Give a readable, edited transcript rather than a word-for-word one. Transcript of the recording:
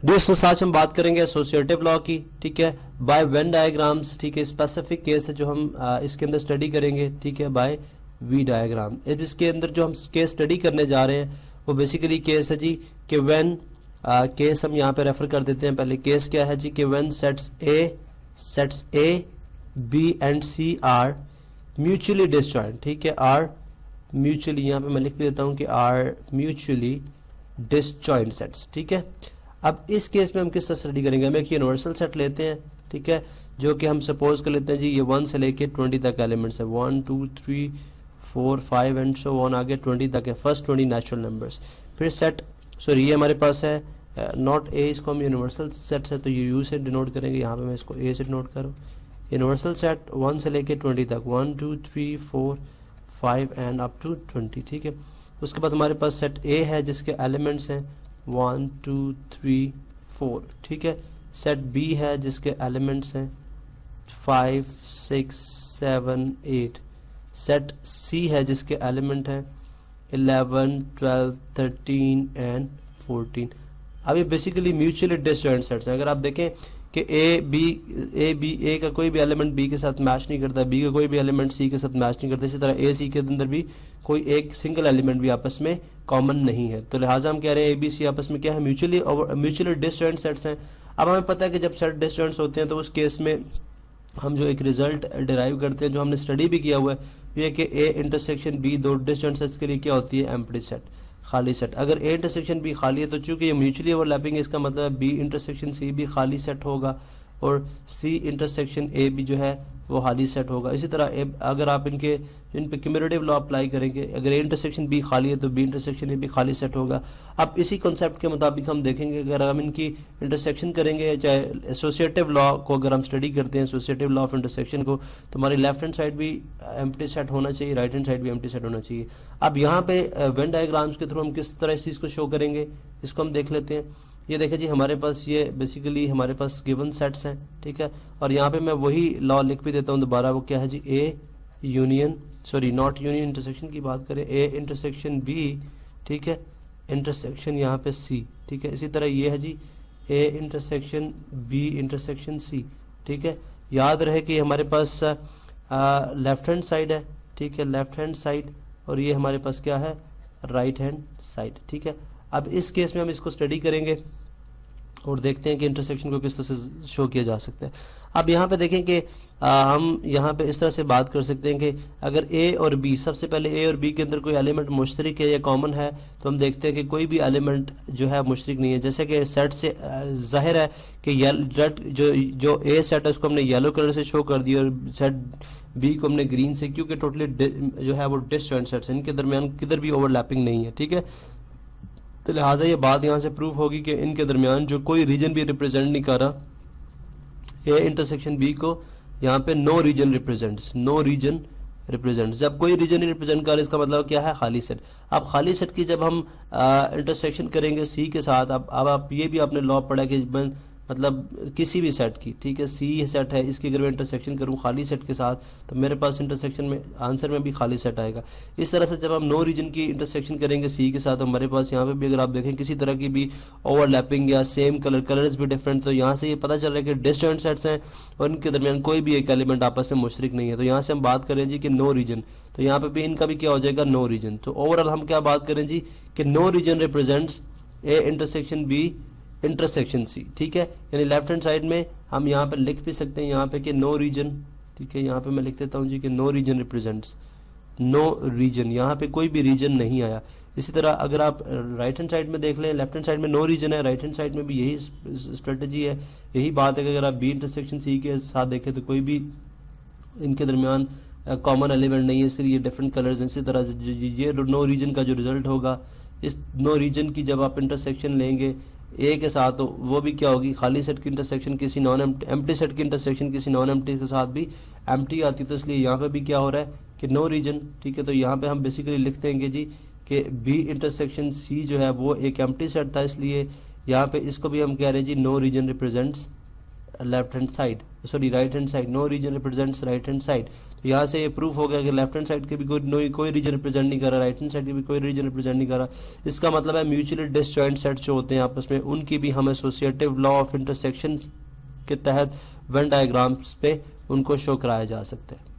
दोस्तों आज हम बात करेंगे एसोसिएटिव लॉ की, ठीक है, बाय वेन डायग्राम्स, ठीक है। स्पेसिफिक केस है जो हम इसके अंदर स्टडी करेंगे, ठीक है, बाय वी डायग्राम। इसके अंदर जो हम केस स्टडी करने जा रहे हैं वो बेसिकली केस है जी कि व्हेन केस हम यहाँ पे रेफर कर देते हैं। पहले केस क्या है जी कि when sets A B and C are mutually disjoint, ठीक है, आर म्यूचुअली, यहाँ पे मैं लिख भी देता हूँ कि आर म्यूचुअली डिसजॉइंट सेट्स, ठीक है। अब इस केस में हम किस तरह स्टडी करेंगे, हम एक यूनिवर्सल सेट लेते हैं, ठीक है, जो कि हम सपोज कर लेते हैं जी ये 1 से लेके 20 तक एलिमेंट्स है, 1 2 3 4 5 एंड सो ऑन, आगे 20 तक है, फर्स्ट 20 नेचुरल नंबर्स। फिर सेट, सॉरी ये हमारे पास है नॉट ए, इसको हम यूनिवर्सल सेट है तो ये यू से डिनोट करेंगे, यहाँ पे मैं इसको ए से डिनोट करूँ। यूनिवर्सल सेट 1 से लेके 20 तक, 1 2 3 4 5 एंड अप टू 20, ठीक है। उसके बाद हमारे पास सेट ए है जिसके एलिमेंट्स हैं 1 2 3 4, ठीक है। सेट बी है जिसके एलिमेंट्स हैं 5 6 7 8। सेट सी है जिसके एलिमेंट हैं 11 12 13 एंड 14। अब ये बेसिकली म्यूचुअली डिसजॉइंट सेट्स हैं। अगर आप देखें कि ए का कोई भी एलिमेंट बी के साथ मैच नहीं करता, बी का कोई भी एलिमेंट सी के साथ मैच नहीं करता, इसी तरह ए सी के अंदर भी कोई एक सिंगल एलिमेंट भी आपस में कॉमन नहीं है। तो लिहाजा हम कह रहे हैं ए बी सी आपस में क्या है, म्यूचुअली डिसजॉइंट सेट्स हैं। अब हमें पता है कि जब सेट डिसजॉइंट्स होते हैं तो उस केस में हम जो एक रिजल्ट डिराइव करते हैं, जो हमने स्टडी भी किया हुआ है, ये कि ए इंटरसेक्शन बी दो डिसजॉइंट सेट्स के लिए क्या होती है, एम्प्टी सेट, खाली सेट। अगर ए इंटरसेक्शन बी खाली है तो चूंकि ये म्यूचुअली ओवरलैपिंग है, इसका मतलब है बी इंटरसेक्शन सी भी खाली सेट होगा और सी इंटरसेक्शन ए भी जो है वो खाली सेट होगा। इसी तरह अगर आप इन पे क्यूमुलेटिव लॉ अप्लाई करेंगे, अगर ए इंटरसेक्शन बी खाली है तो बी इंटरसेक्शन ए भी खाली सेट होगा। अब इसी कॉन्सेप्ट के मुताबिक हम देखेंगे अगर हम इनकी इंटरसेक्शन करेंगे, चाहे एसोसिएटिव लॉ को अगर हम स्टडी करते हैं, एसोसिएटिव लॉ ऑफ इंटरसेक्शन को, तो हमारी लेफ्ट हैंड साइड भी एम्प्टी सेट होना चाहिए, राइट हैंड साइड भी एम्प्टी सेट होना चाहिए। अब यहाँ पे वेन डायग्राम्स के थ्रू हम किस तरह इस चीज़ को शो करेंगे, इसको हम देख लेते हैं। ये देखें जी हमारे पास ये बेसिकली हमारे पास गिवन सेट्स हैं, ठीक है, और यहाँ पे मैं वही लॉ लिख भी देता हूँ दोबारा, वो क्या है जी A union, sorry not union, intersection की बात करें, ए इंटरसेक्शन बी, ठीक है, इंटरसेक्शन यहाँ पे सी, ठीक है। इसी तरह ये है जी A intersection B intersection C, ठीक है। याद रहे कि हमारे पास लेफ्ट हैंड साइड है, ठीक है, लेफ्ट हैंड साइड, और ये हमारे पास क्या है, राइट हैंड साइड, ठीक है। अब इस केस में हम इसको स्टडी करेंगे और देखते हैं कि इंटरसेक्शन को किस तरह से शो किया जा सकता है। अब यहाँ पे देखें कि हम यहाँ पे इस तरह से बात कर सकते हैं कि अगर ए और बी, सबसे पहले ए और बी के अंदर कोई एलिमेंट मुश्तरक है या कॉमन है, तो हम देखते हैं कि कोई भी एलिमेंट जो है मुश्तरक नहीं है। जैसे कि सेट से जाहिर है कि रेड जो ए सेट है उसको हमने येलो कलर से शो कर दिया और सेट बी को हमने ग्रीन से, क्योंकि टोटली जो है वो डिसजॉइंट सेट्स हैं, इनके दरमियान किधर भी ओवरलैपिंग नहीं है, ठीक है। तो लिहाजा ये बात यहाँ से प्रूफ होगी कि इनके दरमियान जो कोई रीजन भी रिप्रेजेंट नहीं कर रहा, ए इंटरसेक्शन बी को यहाँ पे नो रीजन रिप्रेजेंट्स, जब कोई रीजन नहीं रिप्रेजेंट कर रहा इसका मतलब क्या है, खाली सेट। अब खाली सेट की जब हम इंटरसेक्शन करेंगे सी के साथ, अब आप ये भी आपने लॉ पढ़ा कि मतलब किसी भी सेट की, ठीक है, सी सेट है, इसकी अगर मैं इंटरसेक्शन करूँ खाली सेट के साथ तो मेरे पास इंटरसेक्शन में आंसर में भी खाली सेट आएगा। इस तरह से जब हम नो रीजन की इंटरसेक्शन करेंगे सी के साथ, हमारे पास यहाँ पे भी अगर आप देखें किसी तरह की भी ओवरलैपिंग या सेम कलर्स भी डिफरेंट, तो यहाँ से ये पता चल रहा है कि डिसजॉइंट सेट्स हैं और इनके दरमियान कोई भी एक एलिमेंट आपस में मुशरिक नहीं है। तो यहाँ से हम बात करें जी कि नो रीजन, तो यहाँ पे भी इनका भी क्या हो जाएगा, नो रीजन। तो ओवरऑल हम क्या बात करें जी कि no region represents A intersection B intersection C, ठीक है। यानी लेफ्ट हैंड साइड में हम यहाँ पे लिख भी सकते हैं यहाँ पे कि नो रीजन, ठीक है, यहाँ पे मैं लिख देता हूँ जी कि no region represents, no region, यहाँ पे कोई भी रीजन नहीं आया। इसी तरह अगर आप राइट हैंड साइड में देख लें, लेफ्ट हैंड साइड में नो रीजन है, राइट हैंड साइड में भी यही स्ट्रेटजी है, यही बात है कि अगर आप बी इंटरसेक्शन सी के साथ देखें तो कोई भी इनके दरमियान कॉमन एलिमेंट नहीं है, इसलिए डिफरेंट कलर्स हैं। इसी तरह ये नो रीजन का जो रिजल्ट होगा, इस नो रीजन की जब आप इंटरसेक्शन लेंगे ए के साथ, तो वो भी क्या होगी, खाली सेट की इंटरसेक्शन किसी नॉन एम्प्टी सेट की इंटरसेक्शन किसी नॉन एम्प्टी के साथ भी एम्प्टी आती, तो इसलिए यहाँ पे भी क्या हो रहा है कि नो रीजन, ठीक है। तो यहाँ पे हम बेसिकली लिख देंगे जी कि बी इंटरसेक्शन सी जो है वो एक एम्प्टी सेट था, इसलिए यहाँ पे इसको भी हम कह रहे हैं जी no region represents left hand side, sorry right hand side, no region represents right hand side. तो यहाँ से ये प्रूफ हो गया कि लेफ्ट हैंड साइड के भी कोई रीजन रिप्रेजेंट नहीं कर रहा, राइट हैंड साइड के भी कोई रीजन रिप्रेजेंट नहीं कर रहा। इसका मतलब है म्यूचुअली डिसजॉइंट सेट्स जो होते हैं आपस में, उनकी भी हम एसोसिएटिव लॉ ऑफ इंटरसेक्शन के तहत वेन डायग्राम्स पे उनको शो कराया जा सकता है।